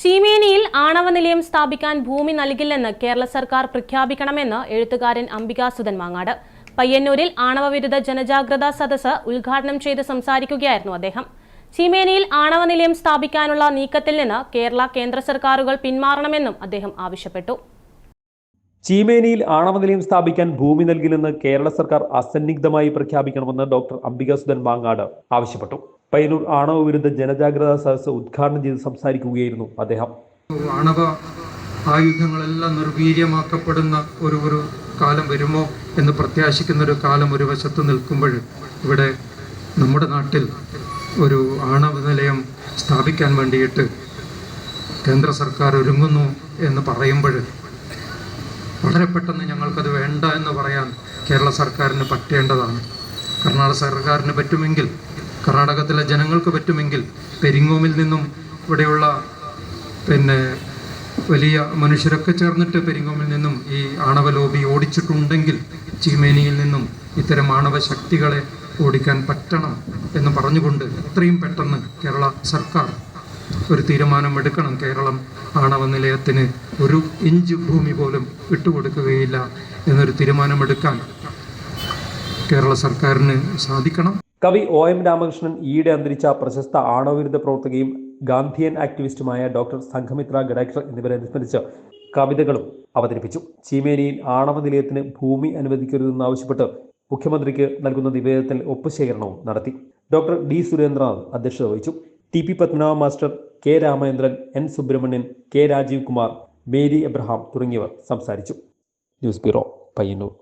ചീമേനിയിൽ ആണവ നിലയം സ്ഥാപിക്കാൻ ഭൂമി നൽകില്ലെന്ന് കേരള സർക്കാർ പ്രഖ്യാപിക്കണമെന്ന് എഴുത്തുകാരൻ അംബികാസുധൻ മാങ്ങാട്. പയ്യന്നൂരിൽ ആണവ വിരുദ്ധ ജനജാഗ്രതാ സദസ്സ് ഉദ്ഘാടനം ചെയ്ത് സംസാരിക്കുകയായിരുന്നു അദ്ദേഹം. ചീമേനിയിൽ ആണവ നിലയം സ്ഥാപിക്കാനുള്ള നീക്കത്തിൽ നിന്ന് കേന്ദ്ര സർക്കാരുകൾ പിന്മാറണമെന്നും അദ്ദേഹം ആവശ്യപ്പെട്ടു. ചീമേനിയിൽ ആണവ നിലയം സ്ഥാപിക്കാൻ ഭൂമി നൽകില്ലെന്ന് കേരള സർക്കാർ അസന്നിഗ്ധമായി പ്രഖ്യാപിക്കണമെന്ന് ഡോക്ടർ അംബികാസുധൻ മാങ്ങാട് ആവശ്യപ്പെട്ടു. പയ്യന്നൂർ ആണവ വിരുദ്ധ ജനജാഗ്രതാ സദസ്സ് ഉദ്ഘാടനം ചെയ്ത് സംസാരിക്കുകയായിരുന്നു അദ്ദേഹം. ആണവ ആയുധങ്ങളെല്ലാം നിർവീര്യമാക്കപ്പെടുന്ന ഒരു കാലം വരുമോ എന്ന് പ്രത്യാശിക്കുന്ന ഒരു കാലം ഒരു വശത്ത് നിൽക്കുമ്പോൾ ഇവിടെ നമ്മുടെ നാട്ടിൽ ഒരു ആണവ നിലയം സ്ഥാപിക്കാൻ വേണ്ടിയിട്ട് കേന്ദ്ര സർക്കാർ ഒരുങ്ങുന്നു എന്ന് പറയുമ്പോൾ വളരെ പെട്ടെന്ന് ഞങ്ങൾക്കത് വേണ്ട എന്ന് പറയാൻ കേരള സർക്കാരിന് പറ്റേണ്ടതാണ്. കർണാടക സർക്കാരിന് പറ്റുമെങ്കിൽ, കർണാടകത്തിലെ ജനങ്ങൾക്ക് പറ്റുമെങ്കിൽ, പെരിങ്ങോമിൽ നിന്നും ഇവിടെയുള്ള വലിയ മനുഷ്യരൊക്കെ ചേർന്നിട്ട് പെരിങ്ങോമിൽ നിന്നും ഈ ആണവ ലോബി ഓടിച്ചിട്ടുണ്ടെങ്കിൽ ചീമേനിയിൽ നിന്നും ഇത്തരം ആണവ ശക്തികളെ ഓടിക്കാൻ പറ്റണം എന്ന് പറഞ്ഞുകൊണ്ട് എത്രയും പെട്ടെന്ന് കേരള സർക്കാർ ഒരു തീരുമാനമെടുക്കണം. കേരളം ആണവ നിലയത്തിന് ഒരു ഇഞ്ച് ഭൂമി പോലും വിട്ടുകൊടുക്കുകയില്ല എന്നൊരു തീരുമാനമെടുക്കാൻ കേരള സർക്കാരിന് സാധിക്കണം. കവി OM രാമകൃഷ്ണൻ ഈയിടെ അന്തരിച്ച പ്രശസ്ത ആണവവിരുദ്ധ പ്രവർത്തകയും ഗാന്ധിയൻ ആക്ടിവിസ്റ്റുമായ ഡോക്ടർ സംഘമിത്ര ഗഡാക്ഷർ എന്നിവരെ അനുസ്മരിച്ച് കവിതകളും അവതരിപ്പിച്ചു. ചീമേനിയിൽ ആണവ നിലയത്തിന് ഭൂമി അനുവദിക്കരുതെന്നാവശ്യപ്പെട്ട് മുഖ്യമന്ത്രിക്ക് നൽകുന്ന നിവേദനത്തിൽ ഒപ്പുശേഖരണവും നടത്തി. ഡോക്ടർ D സുരേന്ദ്രനാഥ് അധ്യക്ഷത വഹിച്ചു. TP Padmanabha master, K Ramachandran, N Subramanian, K Rajeev Kumar, Mary Abraham തുടങ്ങിയവർ സംസാരിച്ചു. News bureau, Payyanur.